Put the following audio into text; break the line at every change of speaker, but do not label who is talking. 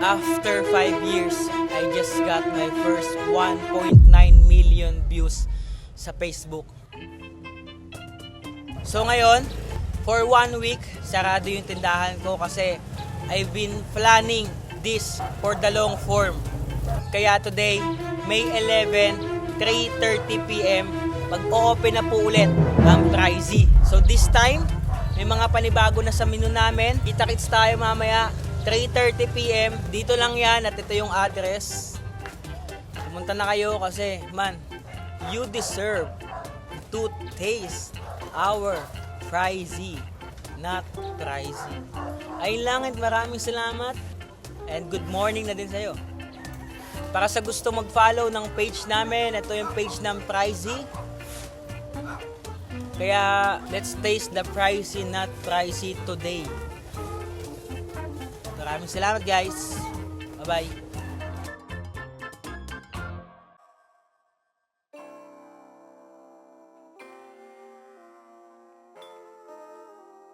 After 5 years, I just got my first 1.9 million views sa Facebook. So ngayon, for 1 week, sarado yung tindahan ko kasi I've been planning this for the long form. Kaya today, May 11, 3:30 p.m., mag-open na po ulit ang Pricey. So this time, may mga panibago na sa menu namin. Kita-kits tayo mamaya, 3:30 p.m. Dito lang yan at ito yung address. Pumunta na kayo kasi, man, you deserve to taste our Pricey, not Pricey. Ayun lang at maraming salamat and good morning na din sa'yo. Para sa gusto mag-follow ng page namin, ito yung page ng Pricey. Kaya, let's taste the Pricey, not Pricey today. Maraming salamat guys. Bye-bye.